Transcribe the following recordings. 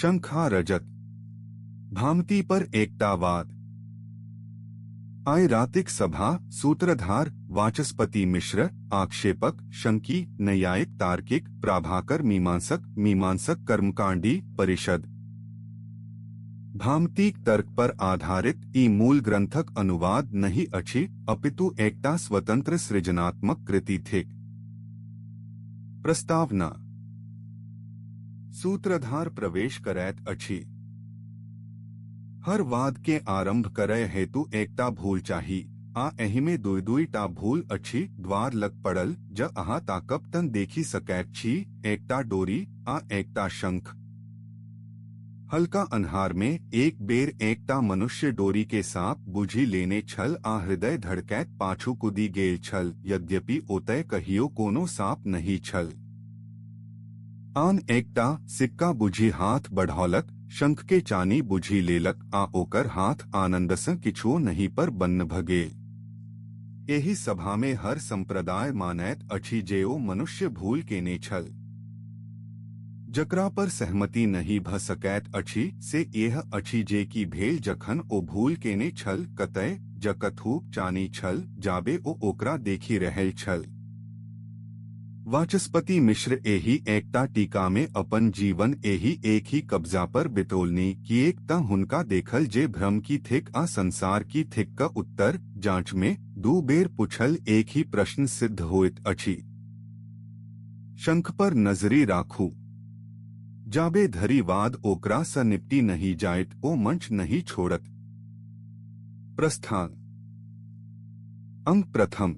शंखा रजत। भामती पर एकतावाद। आयरातिक सभा सूत्रधार वाचस्पति मिश्र आक्षेपक शंकी न्यायिक तार्किक प्राभाकर मीमांसक कर्मकांडी परिषद। भामतीक तर्क पर आधारित ई मूल ग्रंथक अनुवाद नहीं अछि अपितु एकता स्वतंत्र सृजनात्मक कृति थिक। प्रस्तावना। सूत्रधार प्रवेश करैत अछि। हर वाद के आरंभ करय हेतु एकता भूल चाही आ एहिमे दुई-दुईटा भूल अछि द्वार लग पड़ल ज अहाँ ताकब तन देखी सकैत छी एकता डोरी आ एकता शंख। हल्का अन्हार में एक बेर एकता मनुष्य डोरी के सांप बुझी लेने छल आ हृदय धड़कैत पाछू कूदी गेल छल यद्यपि ओतय कहियो कोनो सांप नहीं छल। आन एकटा सिक्का बुझी हाथ बढ़ौलक शंख के चानी बुझी लेलक आ ओकर हाथ आनंदसँ किछुओ नहीं पर बन्न भ गेल। एहि सभा में हर संप्रदाय मानैत अछि जे ओ मनुष्य भूल केने छल। जकरा पर सहमति नहीं भ सकैत अछि से यह अछि जे कि भेल जखन ओ भूल केने छल कतय ज कथू चानी छल जाबे ओ ओकरा देखि रहल छल। वाचस्पति मिश्र एही एकता टीका में अपन जीवन एही एक ही कब्जा पर बितौलनि किएक त हुनका देखल जे भ्रम की थिक आ संसार की थिक का उत्तर जांच में दू बेर पूछल एक ही प्रश्न सिद्ध होइत अछि। शंख पर नजरी राखू। जाबे धरी वाद ओकरा स निपटी नहीं जाइत ओ मंच नहीं छोड़त। प्रस्थान। अंग प्रथम।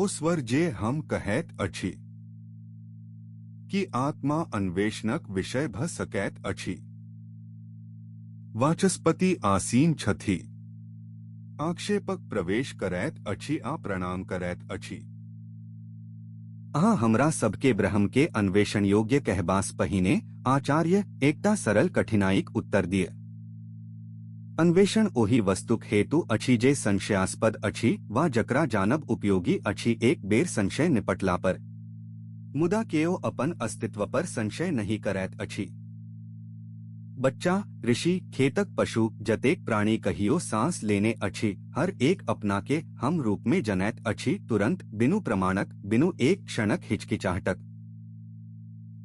ओ स्वर जे हम कहैत अछि कि आत्मा अन्वेषणक विषय भ सकैत अछि। वाचस्पति आसीन छथि। आक्षेपक प्रवेश करैत अछि आ प्रणाम करैत अछि। अहाँ हमरा सबके ब्रह्म के अन्वेषण योग्य कहबास पहिने आचार्य एकटा सरल कठिनाईक उत्तर दिय। अन्वेषण ओहि वस्तुक हेतु अछि जे संशयास्पद अछि वा जकरा जानब उपयोगी अछि एक बेर संशय निपटला पर। मुदा केओ अपन अस्तित्व पर संशय नहीं करैत अछि। बच्चा ऋषि खेतक पशु जतेक प्राणी कहियो सांस लेने अछि हर एक अपना के हम रूप में जनैत अछि तुरंत बिनु प्रमाणक बिनु एक क्षणक हिचकिचाहटक।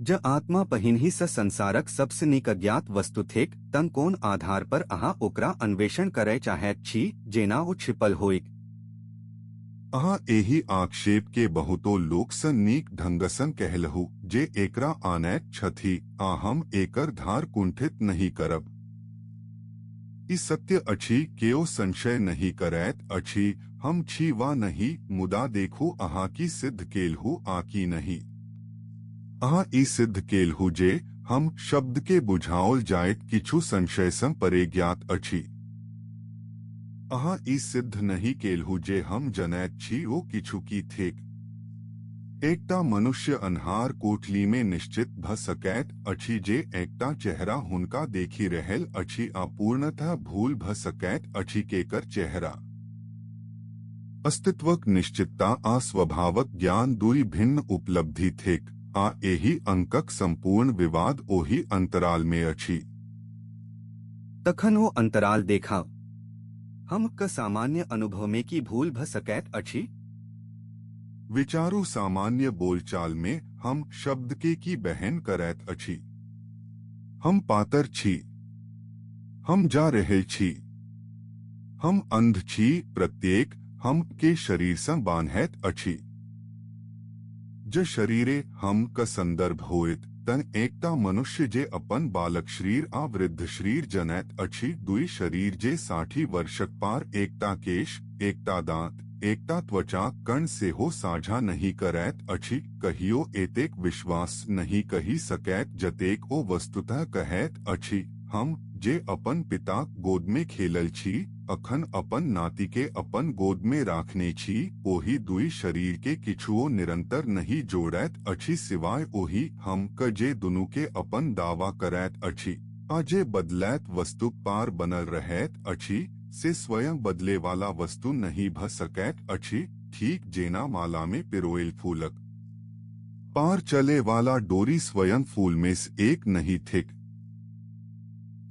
ज आत्मा पहिनहि स संसारक सबसे नीक अज्ञात वस्तु थिक तन कोन आधार पर अहाँ ओकरा अन्वेषण करय चाहैत छी जेना ओ छिपल होइक। अहाँ एही आक्षेप के बहुतो लोक स नीक ढंगसन कहलहु जे एकरा आनैत छथि आ हम एकर धार कुंठित नहीं करब। ई सत्य अछि केओ संशय नहीं करैत अछि हम छी वा नहीं मुदा देखू अहाँ की सिद्ध केलहु आ की नहीं। अहाँ ई सिद्ध केलहु जे हम शब्द के बुझाओल जाइत किछु संशय सँ परे ज्ञात अछि। अहाँ ई सिद्ध नहीं केलहु जे हम जनैत छी ओ किछु की थिक। एकटा मनुष्य अन्हार कोठली में निश्चित भ सकैत अछि जे एकटा चेहरा हुनका देखि रहल अछि आ पूर्णतः भूल भ सकैत अछि केकर चेहरा। अस्तित्वक निश्चितता आ स्वभावक ज्ञान दुई भिन्न उपलब्धि थिक आ एही अंकक संपूर्ण विवाद ओही अंतराल में अछि। तखन ओ अंतराल देखा हम क सामान्य अनुभव में की भूल भ सकैत अछि। विचारू सामान्य बोलचाल में हम शब्द के की बहन करैत अछि। हम पातर छी। हम जा रहे छी। हम अंध छी प्रत्येक हम के शरीर सँ बान्हैत अछि। ज शरीरे हम क संदर्भ होइत तन एकटा मनुष्य जे अपन बालक शरीर आ वृद्ध शरीर जनैत अछि दुई शरीर जे 60 वर्षक पार एकटा केश एकटा दांत एकटा त्वचा कण सेहो साझा नहीं करैत अछि कहियो एतेक विश्वास नहीं कहि सकैत जतेक ओ वस्तुतः कहैत अछि हम जे अपन पिताक गोद में खेलल छी अखन अपन नाती के अपन गोद में राखने छी ओही दुई शरीर के किछुओ निरंतर नहीं जोड़ैत अछि सिवाय ओही हम क जे दुनू के अपन दावा करैत अछि आ जे बदलैत वस्तु पार बनल रहैत अछि से स्वयं बदले वाला वस्तु नहीं भ सकैत अछि ठीक जेना माला में पिरोएल फूलक पार चले वाला डोरी स्वयं फूल में से एक नहीं थिक।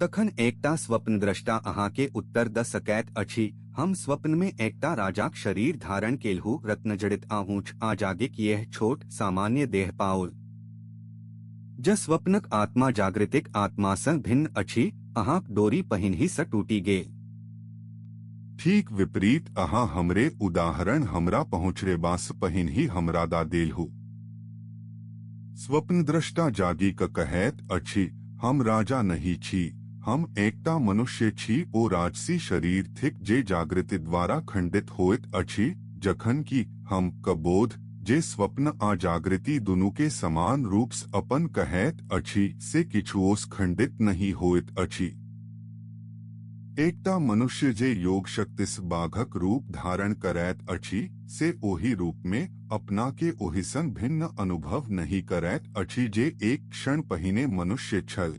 तखन एकटा स्वप्न दृष्टा अहाँ के उत्तर द सकैत अछि, हम स्वप्न में एकटा राजाक शरीर धारण केलहु, रत्नजड़ित आहूछ आ जागे किए छोट सामान्य देह पाओल। ज स्वप्नक आत्मा जागृतिक आत्मा सँ भिन्न अछि, अहाँक डोरी पहिनहि सँ टूटी गेल। ठीक विपरीत अहाँ हमरे उदाहरण हमरा पहुँचरे बास पहिन ही हमरा दा देलहु। स्वप्न दृष्टा जागी क कहैत अछि, हम राजा नहीं छी, हम एकटा मनुष्य छी। ओ राजसी शरीर थिक जे जागृति द्वारा खंडित होइत अछि, जखन कि हम क बोध जे स्वप्न आ जागृति दुनू के समान रूप से अपन कहैत अछि से किछुओस खंडित नहीं होइत अछि। एकटा मनुष्य जे योग शक्तिस बाघक रूप धारण करैत अछि से ओही रूप में अपना के ओहि संग भिन्न अनुभव नहीं करैत अछि जे एक क्षण पहिने मनुष्य छल।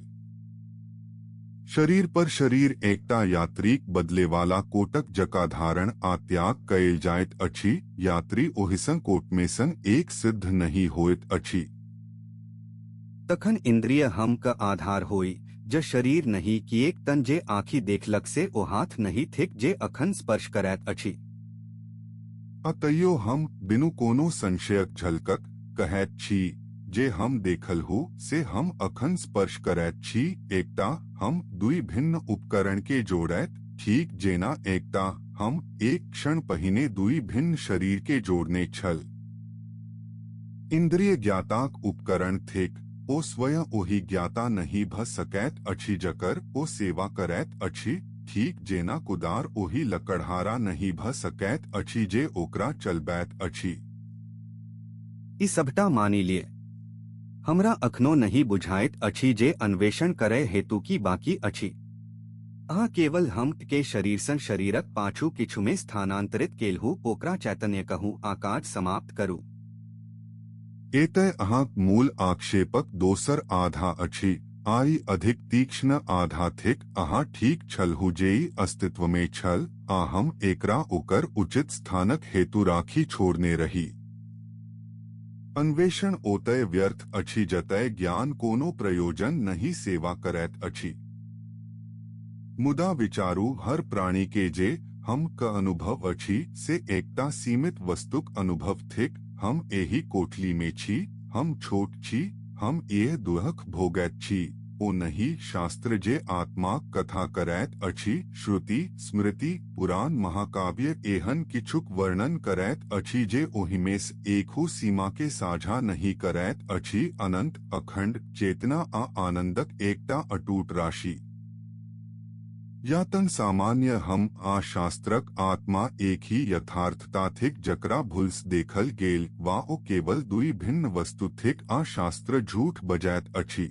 शरीर पर शरीर एकटा यात्रीक बदले वाला कोटक जका धारण आ त्याग कयल जाइत अछि, यात्री ओहि संग कोट में संग एक सिद्ध नहीं होइत अछि। तखन इंद्रिय हम का आधार होई, ज शरीर नहीं किएक तन जे आँखि देखलक से ओ हाथ नहीं थिक जे अखन स्पर्श करैत अछि। अतयो हम बिनु कोनो संशयक झलकक कहैत छी, जे हम देखलहु से हम अखन स्पर्श करैत छी। एकटा हम दुई भिन्न उपकरण के जोड़ैत, ठीक जेना एकटा हम एक क्षण पहिने दुई भिन्न शरीर के जोड़ने छल। इंद्रिय ज्ञाताक उपकरण थिक, ओ स्वयं ओही ज्ञाता नहीं भ सकैत अछि जकर ओ सेवा करैत अछि, ठीक जेना कुदार ओही लकड़हारा नहीं भ सकैत अछि जे ओकरा चलबैत अछि। ई सबटा मानी लिए। हमरा अखनो नहीं बुझाइत अछि जे अन्वेषण करे हेतु की बाकी अछि। अहाँ केवल हम के शरीर सँ शरीरक पाछू किछु में स्थानांतरित केलहु, ओकरा चैतन्य कहू आ काज समाप्त करू। एतय अहाँक मूल आक्षेपक दोसर आधा अछि, आई अधिक तीक्ष्ण आधा थिक। अहाँ ठीक छलहु जे ई अस्तित्व में छल, आ हम एकरा ओकर उचित स्थानक हेतु राखी छोड़ने रही। अन्वेषण ओतय व्यर्थ अछि जतय ज्ञान कोनो प्रयोजन नहीं सेवा करैत अछि। मुदा विचारू हर प्राणी के जे हम क अनुभव अछि से एकटा सीमित वस्तुक अनुभव थिक। हम एही कोठली में छी, हम छोट छी, हम ये दुख भोगैत छी। ओ नहीं शास्त्र जे आत्माक कथा करैत अछि, श्रुति स्मृति पुराण महाकाव्य एहन किछुक वर्णन करैत अछि जे ओहि में एकहु सीमा के साझा नहीं करैत अछि। अनंत अखंड चेतना आ आनंदक एकटा अटूट राशि। यातन सामान्य हम आ शास्त्रक आत्मा एक ही यथार्थता थिक जकरा भूल्स देखल गेल, वा ओ केवल दुई भिन्न वस्तु थिक आ शास्त्र झूठ बजैत अछि।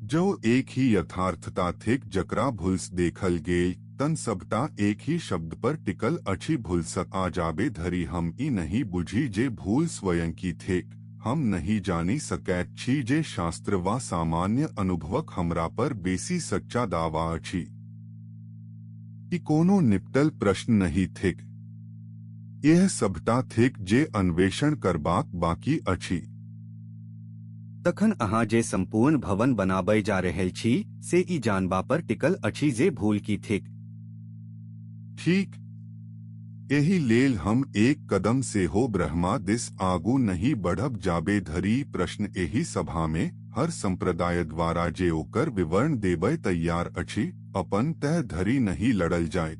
जो एक ही यथार्थता थिक जकरा भूल्स देखल गेल, तन सबटा एक ही शब्द पर टिकल अछि। भूल्सक आ जाबे धरि हम ई नहीं बुझी जे भूल स्वयं की थिक, हम नहीं जानी सकैत छी जे शास्त्र वा सामान्य अनुभवक हमरा पर बेसी सच्चा दावा अछि। ई कोनो निपटल प्रश्न नहीं थिक, यह सबटा थिक जे अन्वेषण करबाक बाकी अछि। तखन अहाँ जे संपूर्ण भवन बनाबै जा रहल छी से ई जानबा पर टिकल अछि जे भूल की थिक। ठीक एही लेल हम एक कदम से हो ब्रह्मा दिस आगू नहीं बढ़ब जाबे धरी प्रश्न एही सभा में हर संप्रदाय द्वारा जे ओकर विवरण देबय तैयार अछि, अपन तय धरी नहीं लड़ल जाइत।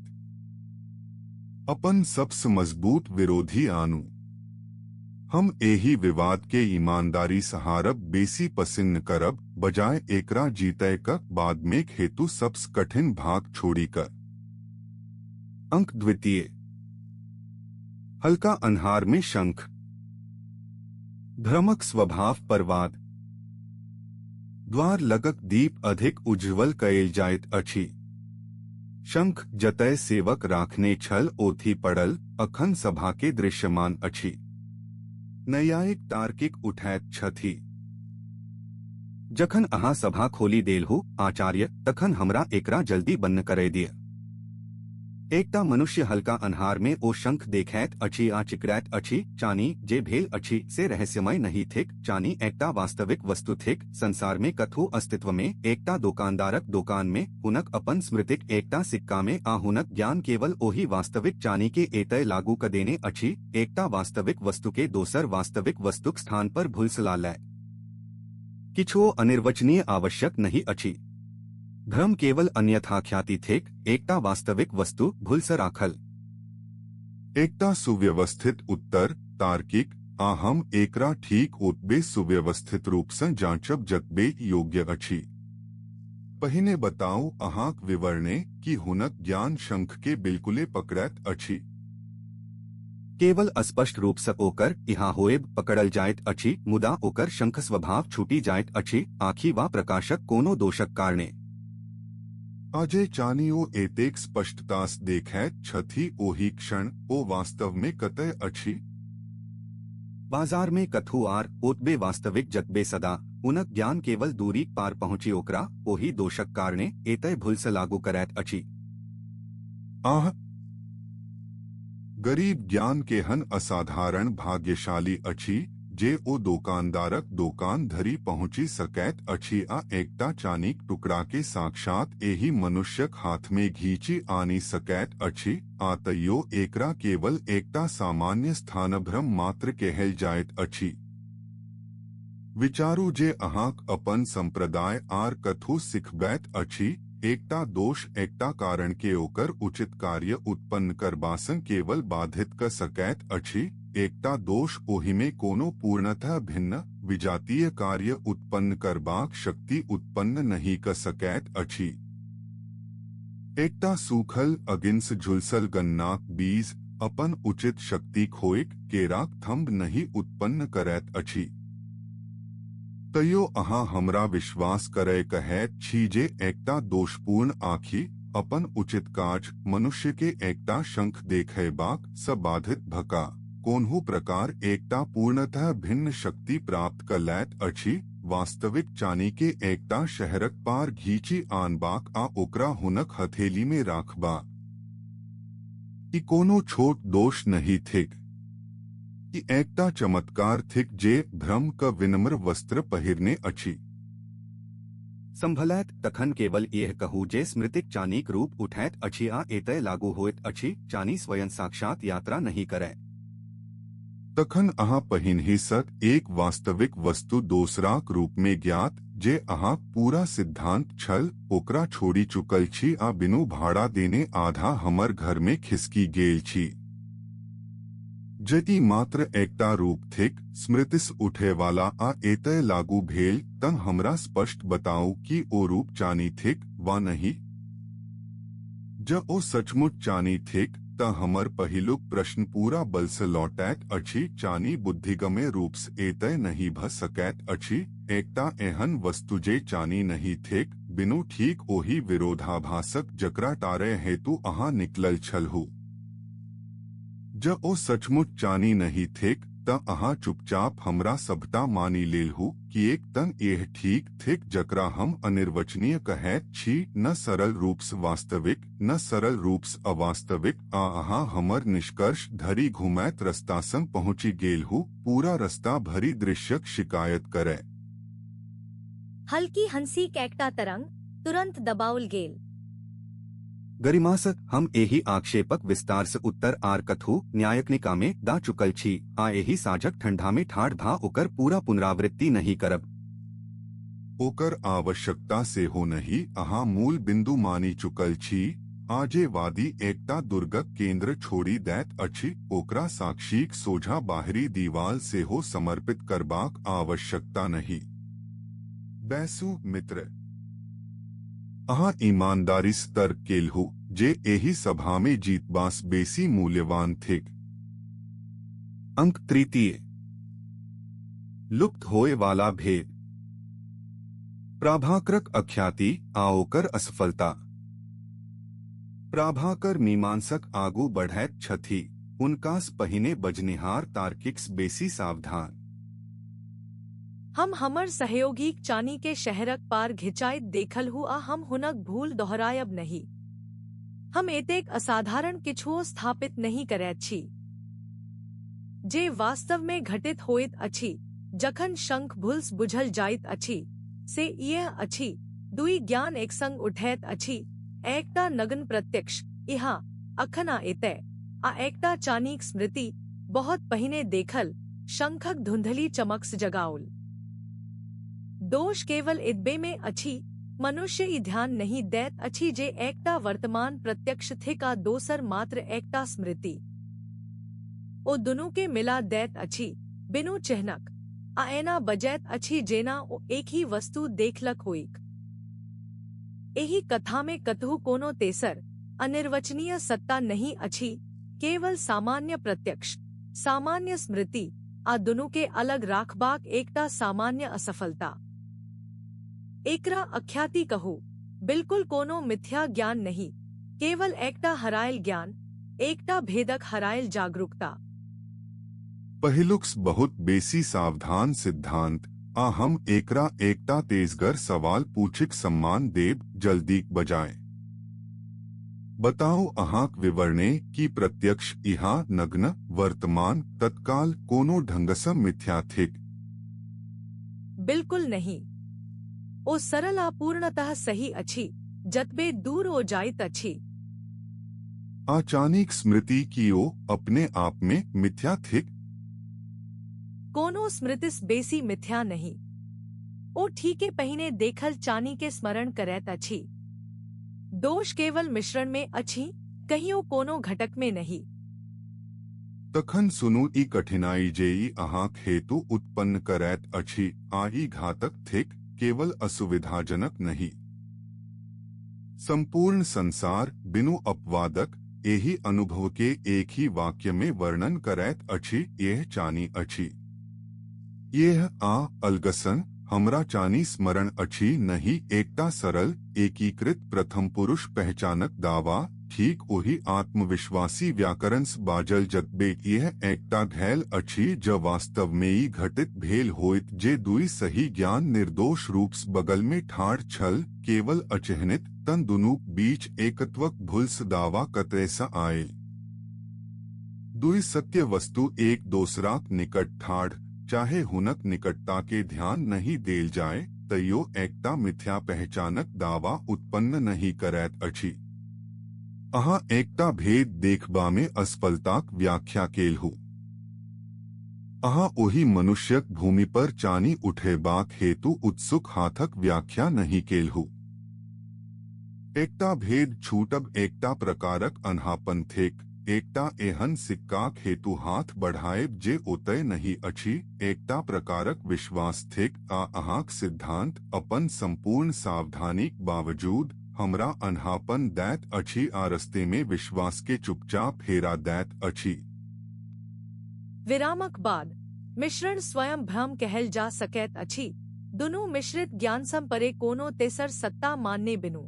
अपन सबसे मजबूत विरोधी आनू। हम एही विवाद के ईमानदारी सहारब बेसी पसिन्न करब, बजाय एकरा जीतय क बाद में हेतु सबसे कठिन भाग छोड़ी कर। अंक द्वितीय। हल्का अन्हार में शंख। भ्रमक स्वभाव परवाद। द्वार लगक दीप अधिक उज्ज्वल कयल जाइत अछि। शंख जतय सेवक राखने छल ओथी पड़ल, अखन सभा के दृश्यमान अछि। न्यायिक तार्किक उठैत छथि। जखन अहाँ सभा खोली देलहु आचार्य, तखन हमरा एकरा जल्दी बन्न करय दिय। एकटा मनुष्य हल्का अन्हार में ओ शंख देखैत अछि आ चिकरैत अछि चानी जे भेल अछि से रहस्यमय नहीं थिक। चानी एकटा वास्तविक वस्तु थिक। संसार में कथु अस्तित्व में एकटा दुकानदारक दुकान में हुनक अपन स्मृतिक एकटा सिक्का में आ हुनक ज्ञान केवल ओही वास्तविक चानी के एतय लागू क देने अछि। एकटा वास्तविक वस्तु के दोसर वास्तविक वस्तुक स्थान पर भुलसला लय किछो अनिर्वचनीय आवश्यक नहीं अछि। भ्रम केवल अन्यथा ख्याति थिक। एकटा वास्तविक वस्तु भूल स राखल एकटा सुव्यवस्थित उत्तर तार्किक आ हम एकरा ठीक ओतबे सुव्यवस्थित रूप सँ जांचब जतबे योग्य अछि। पहिने बताउ अहाँक विवरणे कि हुनक ज्ञान शंख के बिल्कुले पकड़ैत अछि। केवल अस्पष्ट रूप सँ ओकर इहा होएब पकड़ल जाइत अछि मुदा ओकर शंख स्वभाव छूटी जाइत अछि आँखि वा प्रकाशक कोनो दोषक कारणे। अजय चानियो एतेक स्पष्टतास देखैत छथि ओही क्षण ओ वास्तव में कतय अछि। बाजार में कथु आर ओतबे वास्तविक जतबे सदा हुनक ज्ञान केवल दूरी पार पहुँची ओकरा ओही दोषक कारणे एतय भूल स लागू करैत अछि। आह गरीब ज्ञान केहन असाधारण भाग्यशाली अछि जे ओ दुकानदारक दुकान धरि पहुँची सकैत अछि आ एकटा चानीक टुकड़ा के साक्षात एही मनुष्यक हाथ में घींची आनि सकैत अछि आ तैयो एकरा केवल एकटा सामान्य स्थानभ्रम मात्र कहल जाइत अछि। विचारू जे अहाँक अपन संप्रदाय आर कथु सिखबैत अछि। एकटा दोष एकटा कारण के ओकर उचित कार्य उत्पन्न करबासँ केवल बाधित क सकैत अछि। एकटा दोष ओहिमे कोनो पूर्णतः भिन्न विजातीय कार्य उत्पन्न करबाक शक्ति उत्पन्न नहीं क सकैत अछि। एकटा सूखल अगिंस झुलसल गन्नाक बीज अपन उचित शक्ति खोइक केराक थंब नहीं उत्पन्न करैत अछि। तैयो अहाँ हमरा विश्वास करय कहैत छी जे एकटा दोषपूर्ण आँखि अपन उचित काज मनुष्य के एकटा शंख देखयबाक सँ बाधित भका कोनहु प्रकार एकटा पूर्णतः भिन्न शक्ति प्राप्त क लैत अछि। वास्तविक चानी के एकटा शहरक पार घींची आनबाक आ ओकरा हुनक हथेली में राखबा ई कोनो छोट दोष नहीं थिक। ई एकटा चमत्कार थिक जे भ्रम क विनम्र वस्त्र पहिरने अछि। संभलैत तखन केवल यह कहू जे स्मृतिक चानीक रूप उठैत अछि आ एतय लागू होइत अछि। चानी स्वयं साक्षात यात्रा नहीं करय। तखन अहाँ पहिनहि सँ एक वास्तविक वस्तु दोसराक रूप में ज्ञात जे अहाँक पूरा सिद्धांत छल ओकरा छोड़ी चुकल छी आ बिनु भाड़ा देने आधा हमर घर में खिसकी गेल छी। जदि मात्र एकटा रूप थिक स्मृतिस उठेवाला आ एतय लागू भेल तँ हमरा स्पष्ट बताउ कि ओ रूप चानी थिक वा नहीं। ज ओ सचमुच चानी थिक त हमर पहिलुक प्रश्न पूरा बल सँ लौटैत अछि। चानी बुद्धिगम्य रूप सँ एतय नहीं भ सकैत अछि। एकटा एहन वस्तु जे चानी नहीं थिक बिनु ठीक ओही विरोधाभासक जकरा टारय हेतु अहाँ निकलल छलहु। ज ओ सचमुच चानी नहीं थिक त अहाँ चुपचाप हमरा सबटा मानी लेलहु किएक तँ एह ठीक थिक जकरा हम अनिर्वचनीय कहैत छी न सरल रूप सँ वास्तविक न सरल रूप सँ अवास्तविक आ अहाँ हमर निष्कर्ष धरि घुमैत रस्ता संग पहुँची गेलहु पूरा रस्ता भरि दृश्यक शिकायत करय। हल्की हंसी एकटा तरंग तुरंत दबाउल गेल। गरिमास हम एही आक्षेपक विस्तार से उत्तर आर कथु न्यायिकनिका में दा चुकल छी आ एही साझक ठंडा में ठाढ़ भा ओकर पूरा पुनरावृत्ति नहीं करब। ओकर आवश्यकता से हो नहीं अहाँ मूल बिंदु मानी चुकल छी। आजे वादी एकटा दुर्गक केंद्र छोड़ी दैत अछि ओकरा साक्षीक सोझा बाहरी दीवाल से हो समर्पित करबाक आवश्यकता नहीं। बैसु मित्र अहाँ ईमानदारी सँ तर्क केलहु जे एही सभा में जीतबास बेसी मूल्यवान थिक। अंक तृतीय लुप्त होए वाला भेद प्राभाकरक अख्याति आ ओकर असफलता। प्राभाकर मीमांसक आगू बढ़ैत छथि हुनकास पहिने बजनिहार तार्किक बेसी सावधान। हम हमर सहयोगीक चानी के शहरक पार घिचाइत देखलहु आ हम हुनक भूल दोहरायब नहीं। हम एतेक असाधारण किछुओ स्थापित नहीं करैत छी जे वास्तव में घटित होइत अछि जखन शंख भुल्स बुझल जाइत अछि से यह अछि दुई ज्ञान एक संग उठैत अछि एकटा नग्न प्रत्यक्ष इहा अखना एतय आ एकटा चानीक स्मृति बहुत पहिने देखल शंखक धुंधली चमक्स जगाउल। दोष केवल इतबे में अछि मनुष्य ई ध्यान नहीं दैत अछि जे एकटा वर्तमान प्रत्यक्ष थिक आ दोसर मात्र एकटा स्मृति ओ दुनू के मिला दैत अछि बिनु चिन्हक आ एना बजैत अछि जेना ओ एक ही वस्तु देखलक होइक। एही कथा में कतहु कोनो तेसर अनिर्वचनीय सत्ता नहीं अछि केवल सामान्य प्रत्यक्ष सामान्य स्मृति आ दुनू के अलग राखबाक एकटा सामान्य असफलता। एकरा अख्याति कहू बिल्कुल कोनो मिथ्या ज्ञान नहीं केवल एकटा हरायल ज्ञान एकटा भेदक हरायल जागरूकता। पहिलुक्स बहुत बेसी सावधान सिद्धांत आ हम एकरा एकटा तेजगर सवाल पूछिक सम्मान देब जल्दीक बजाय। बताओ अहाँक विवरणे की प्रत्यक्ष इहा नग्न वर्तमान तत्काल कोनो ढंगसँ मिथ्या थिक? बिल्कुल नहीं ओ सरल आ पूर्णतः सही अछि जतबे दूर ओ जाइत अछि। आचानिक स्मृति की ओ अपने आप में मिथ्या थिक? कोनो स्मृतिस बेसी मिथ्या नहीं ओ ठीके पहिने देखल चानी के स्मरण करैत अछि। दोष केवल मिश्रण में अछि कहियो कोनो घटक में नहीं। तखन सुनू ई कठिनाई जे ई अहाँक हेतु उत्पन्न करैत अछि आ ई घातक थिक केवल असुविधाजनक नहीं। संपूर्ण संसार बिनु अपवादक एही अनुभव के एक ही वाक्य में वर्णन करैत अछि यह चानी अछि। यह आ अलगसन हमरा चानी स्मरण अछि नहीं एकटा सरल एकीकृत प्रथम पुरुष पहचानक दावा ठीक ओही आत्मविश्वासी व्याकरणस बाजल जतबे यह एकटा घैल अछि ज वास्तव में ई घटित भेल होइत जे दुई सही ज्ञान निर्दोष रूप्स बगल में ठाढ़ छल केवल अचिह्नित तन दुनूक बीच एकत्वक भुल्स दावा कतयसँ आयल। दुई सत्य वस्तु एक दोसराक निकट ठाढ़ चाहे हुनक निकटता के ध्यान नहीं देल जाय तैयो एकटा मिथ्या पहचानक दावा उत्पन्न नहीं करैत अछि। अहाँ एकटा भेद देखबा में असफलताक व्याख्या केलहु। अहाँ ओही मनुष्यक भूमि पर चानी उठेबाक हेतु उत्सुक हाथक व्याख्या नहीं केलहु। एकटा भेद छूटब एकटा प्रकारक अन्हापन थिक एकटा एहन सिक्काक हेतु हाथ बढ़ाएब जे ओतय नहीं अछि एकटा प्रकारक विश्वास थिक आ अहाँक सिद्धांत अपन संपूर्ण सावधानीक बावजूद हमरा अन्हापन दैत अछि आ रस्ते में विश्वास के चुपचाप फेरा दैत अछि। विरामक बाद मिश्रण स्वयं भ्रम कहल जा सकैत अछि दुनू मिश्रित ज्ञानसम परे कोनो तेसर सत्ता मानने बिनु।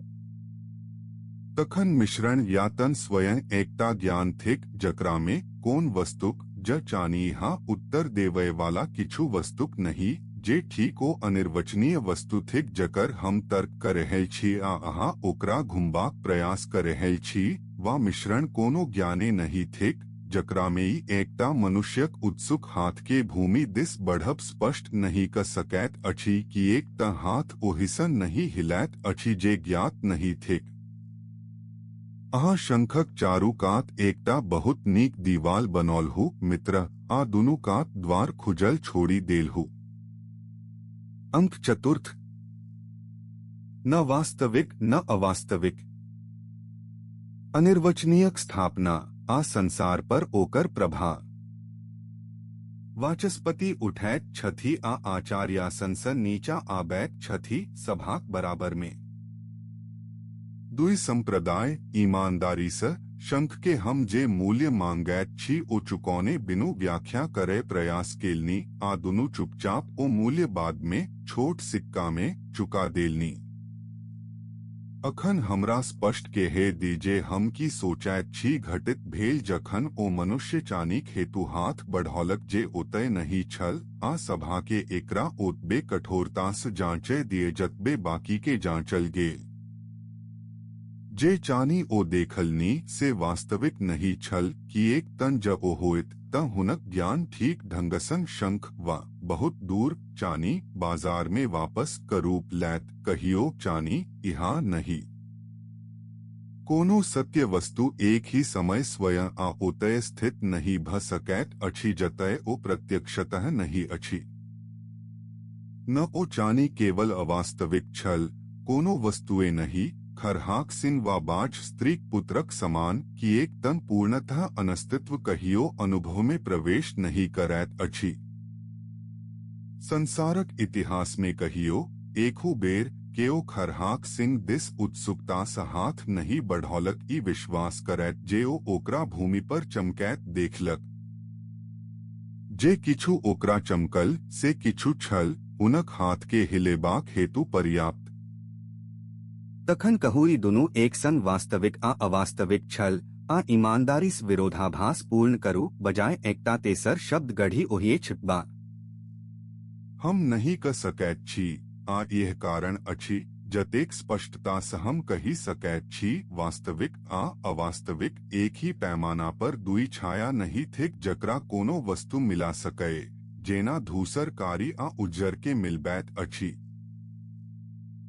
तखन मिश्रण यातन स्वयं एकटा ज्ञान थिक जकरा में कोन वस्तुक ज चानीहा उत्तर देवय वाला किछु वस्तुक नहीं जे ठीक ओ अनिर्वचनीय वस्तु थिक जकर हम तर्क कर रहल छी आ अहाँ ओकरा घुमबाक प्रयास कर रहल छी वा मिश्रण कोनो ज्ञाने नहीं थिक जकरा में ई एकटा मनुष्यक उत्सुक हाथ के भूमि दिस बढ़ब स्पष्ट नहीं क सकैत अछि कि एकटा हाथ ओहिसन नहीं हिलैत अछि जे ज्ञात नहीं थिक। अहाँ शंखक चारू कात एकटा बहुत नीक दीवाल बनौलहु मित्र आ दुनू कात द्वार खुजल छोड़ी देलहु। अंक चतुर्थ न वास्तविक न अवास्तविक अनिर्वचनीयक स्थापना आ संसार पर ओकर प्रभाव। वाचस्पति उठैत छथि आ आचार्यासन सँ नीचा आबैत छथि सभाक बराबर में। दुई संप्रदाय ईमानदारी से शंख के हम जे मूल्य मांगैत छी ओ चुकौने बिनु व्याख्या करे प्रयास केलनी आ दुनू चुपचाप ओ मूल्य बाद में छोट सिक्का में चुका देलनी। अखन हमरा स्पष्ट कहे दीजे हम की सोचैत छी घटित भेल जखन ओ मनुष्य चानीक हेतु हाथ बढ़ौलक जे ओतय नहीं छल आ सभा के एकरा ओतबे कठोरता से जांचे दिए जतबे बाकी के जांचल गेल। जे चानी ओ देखलनी से वास्तविक नहीं छल कि एक तन जब ओ होइत त हुनक ज्ञान ठीक ढंगसन शंख व बहुत दूर चानी बाजार में वापस करूप लैत कहियो चानी यहाँ नहीं। कोनो सत्य वस्तु एक ही समय स्वयं आ ओतय स्थित नहीं भ सकैत अछि जतय ओ प्रत्यक्षतः नहीं अछि। न ओ चानी केवल अवास्तविक छल, कोनो वस्तुए नहीं खरहाक सिन वा बाज स्त्रीक पुत्रक समान कि एक तन पूर्णतः अनस्तित्व कहियो अनुभव में प्रवेश नहीं करैत अछि। संसारक इतिहास में कहियो एकहु बेर केओ खरहाक सिंह दिस उत्सुकता स हाथ नहीं बढ़ौलक ई विश्वास करैत जे ओ ओकरा भूमि पर चमकैत देखलक। जे किछु ओकरा चमकल से किछु छल, उनक हाथ के हिलेबाक हेतु पर्याप्त। तखन कहूई दुनू एक संग वास्तविक आ अवास्तविक छल आ ईमानदारीस विरोधाभास पूर्ण करू बजाय एकटा तेसर शब्द गढ़ी ओहिए छिपबा। हम नहीं क सकैत छी आ यह कारण अछि जतेक स्पष्टता से हम कही सकैत छी वास्तविक आ अवास्तविक एक ही पैमाना पर दुई छाया नहीं थिक जकरा कोनो वस्तु मिला सकै, जेना धूसर कारी आ उज्जर के मिलबैत अछि।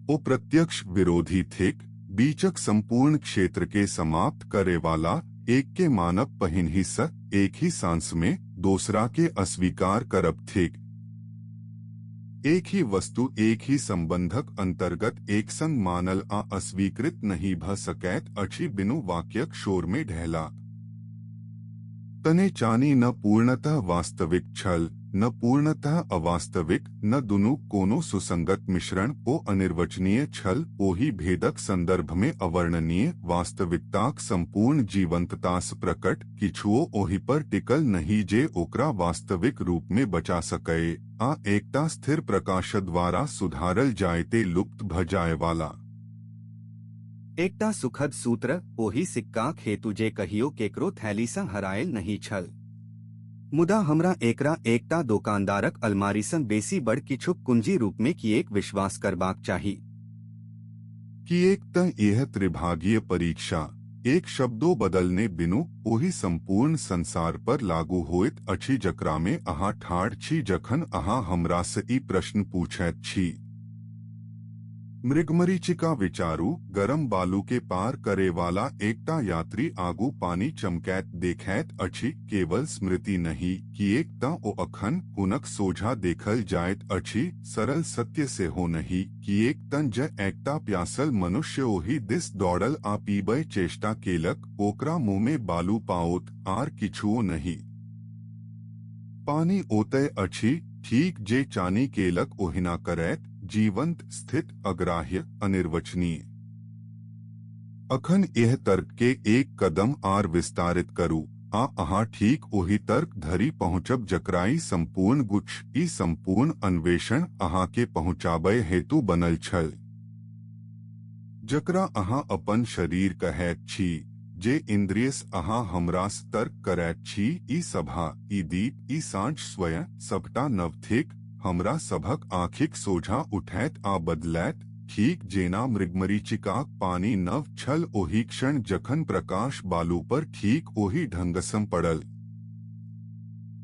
ओ प्रत्यक्ष विरोधी थिक, बीचक संपूर्ण क्षेत्र के समाप्त करे वाला एक के मानव पहिन ही स एक ही सांस में दूसरा के अस्वीकार करब थिक। एक ही वस्तु एक ही संबंधक अंतर्गत एक संग मानल आ अस्वीकृत नहीं भ सकैत अछि बिनु वाक्यक शोर में ढहला। तने चानी न पूर्णतः वास्तविक छल न पूर्णतः अवास्तविक, न दुनू कोनो सुसंगत मिश्रण ओ अनिर्वचनीय छल ओही भेदक संदर्भ में अवर्णनीय वास्तविकताक संपूर्ण जीवंततास प्रकट किछुओ ओही पर टिकल नहीं जे ओकरा वास्तविक रूप में बचा सकै आ एकटा स्थिर प्रकाश द्वारा सुधारल जायते लुप्त भ जाय वाला। एकटा सुखद सूत्र ओही सिक्काक हेतु जे कहियो केकरो थैली सँ हरायल नहीं छल। मुदा हमरा एकरा एकटा दोकानदारक अलमारी सँ बेसी बड़ किछुक कुंजी रूप में किएक विश्वास करबाक चाही। किएक त यह त्रिभागीय परीक्षा एक शब्दों बदलने बिनु ओही संपूर्ण संसार पर लागू होइत अछि जकरा में अहाँ ठाढ़ छी जखन अहाँ हमरा से ई प्रश्न पूछैत छी। मृगमरीचिका विचारू गरम बालू के पार करे वाला एकटा यात्री आगू पानी चमकैत देखैत अछि केवल स्मृति नहीं किएक त ओ अखन हुनक सोझा देखल जाइत अछि सरल सत्य से हो नहीं किएक तन ज एकटा प्यासल मनुष्य ओही दिस दौड़ल आ पीबय चेष्टा केलक ओकरा मुँह में बालू पाओत आर किछुओ नहीं। पानी ओतय अछि ठीक जे चानी केलक ओहिना करैत जीवंत स्थित अग्राह्य अनिर्वचनीय। अखन यह तर्क के एक कदम आर विस्तारित करू आ अहाँ ठीक ओही तर्क धरि पहुँचब जकराई संपूर्ण गुच्छ ई संपूर्ण अन्वेषण अहाँ के पहुँचाबय हेतु बनल छल। जकरा अहाँ अपन शरीर कहैत छी, जे इंद्रियस अहाँ हमरास तर्क करैत छी ई सभा ई दीप ई साँझ स्वयं सबटा नव थिक हमरा सभक आँखिक सोझा उठैत आ बदलैत ठीक जेना मृगमरीचिकाक पानी नव छल ओही क्षण जखन प्रकाश बालू पर ठीक ओही ढंगसम पड़ल।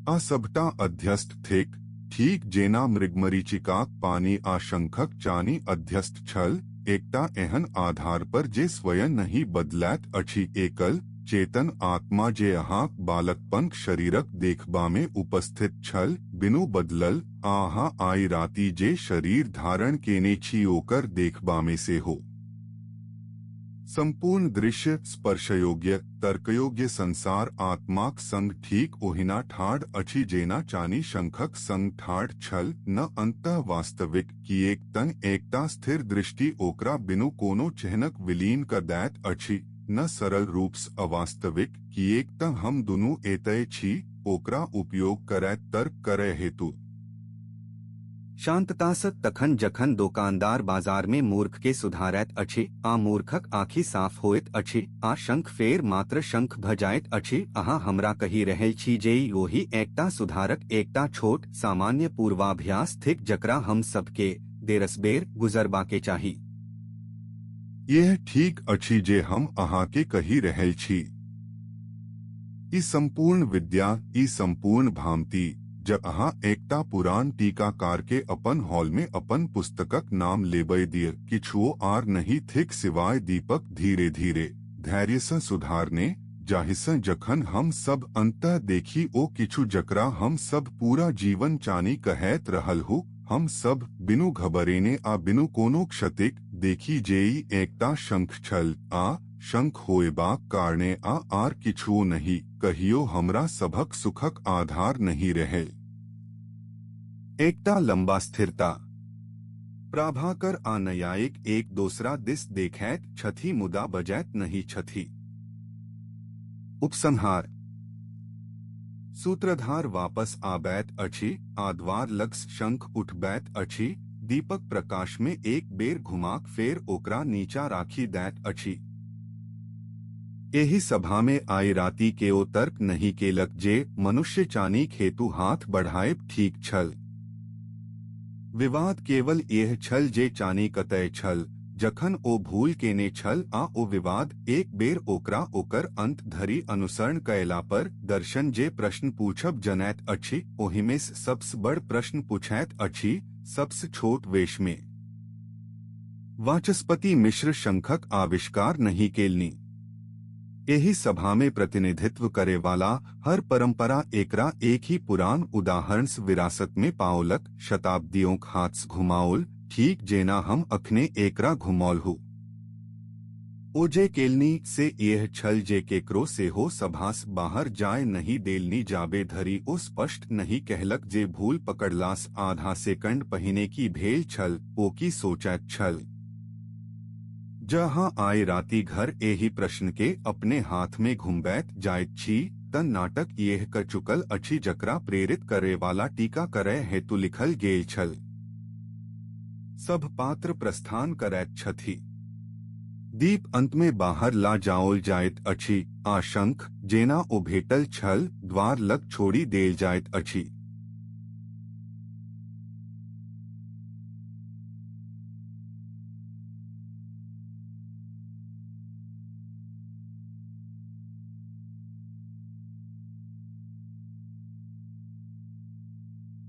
आ सबटा अध्यस्त थिक ठीक जेना मृगमरीचिकाक पानी आ शंखक चानी अध्यस्त छल एकटा एहन आधार पर जे स्वयं नहीं बदलैत अछि एकल चेतन आत्मा जे अहाँक बालकपनक शरीरक देखबा में उपस्थित छल बिनु बदलल अहाँ आई राति जे शरीर धारण केने छी ओकर देखबा में से हो। संपूर्ण दृश्य स्पर्शयोग्य तर्कयोग्य संसार आत्माक संग ठीक ओहिना ठाढ़ अछि जेना चानी शंखक संग ठाढ़ छल न अंतः वास्तविक किएक तन एकटा स्थिर दृष्टि ओकरा बिनु कोनो चिह्नक विलीन क दैत अछि न सरल रूपस अवास्तविक किएक त हम दुनू एतय छी ओकरा उपयोग करैत तर्क करे हेतु। शांतता स तखन जखन दोकानदार बाजार में मूर्ख के सुधारैत अछि आ मूर्खक आँखि साफ होइत अछि आ शंख फेर मात्र शंख भ जाइत अछि अहाँ हमरा कहि रहल छी जे ओही एकटा सुधारक एकटा छोट सामान्य पूर्वाभ्यास थिक जकरा हम सबके देरसबेर गुजरबाके चाही। यह ठीक अछि जे हम अहाँके कहि रहल छी। ई संपूर्ण विद्या, ई संपूर्ण भांति, जब अहाँ एकटा पुरान टीकाकार के अपन हॉल में अपन पुस्तकक नाम लेबय दिय, किछुओ आर नहीं थिक सिवाय दीपक धीरे धीरे धैर्य से सुधारने, जाहिसँ जखन हम सब अंतः देखी ओ किछु जकरा हम सब पूरा जीवन चानी कहैत रहल हु, हम सब बिनु घबरेने आ बिनु कोनो क्षतिक देखी जेई एकटा शंख छल, आ शंख होएबाक कारणे आर किछुओ नहीं, कहियो हमरा सभक सुखक आधार नहीं रहे। एकटा लंबा स्थिरता। प्राभाकर आ न्यायिक एक दोसरा दिस देखैत छथि मुदा बजैत नहीं छथि। उपसंहार। सूत्रधार वापस आबैत अछि, आ द्वार लग शंख उठबैत अछि, दीपक प्रकाश में एक बेर घुमाक फेर ओकरा नीचा राखी दैत अछि। एहि सभा में आइ राति के ओ तर्क नहीं केलक जे मनुष्य चानीक हेतु हाथ बढ़ाएब ठीक छल। विवाद केवल यह छल जे चानी कतय छल, जखन ओ भूल केने छल, आ ओ विवाद एक बेर ओकरा ओकर अंत धरि अनुसरण कयला पर दर्शन जे प्रश्न पूछब जनैत अछि, ओहिमे सबस बड़ प्रश्न पूछैत अछि, सबस छोट वेश में। वाचस्पति मिश्र शंखक आविष्कार नहीं केलनि। यही सभा में प्रतिनिधित्व करे वाला हर परंपरा एकरा एक ही पुरान उदाहरण विरासत में पाओलक, शताब्दियों हाथ घुमाओल, ठीक जेना हम अखने एकरा घुमौल हूँ। ओजे केलनी से यह छल जे केकरो से हो सभास बाहर जाय नहीं देलनी जाबे धरी ओ स्पष्ट नहीं कहलक जे भूल पकड़लास आधा सेकंड पहिने की भेल छल, ओ की सोचैत छल। जहाँ आय राति घर एही प्रश्न के अपने हाथ में घुमबैत जाइत छी, तन नाटक यह क चुकल अछि जकरा प्रेरित करे वाला टीका करे हेतु लिखल गेल छल। सब पात्र प्रस्थान करैत छथि। दीप अंत में बाहर ला जाओल जाइत अछि, आ शंख जेना ओ भेटल छल द्वार लग छोड़ी देल जाइत अछि।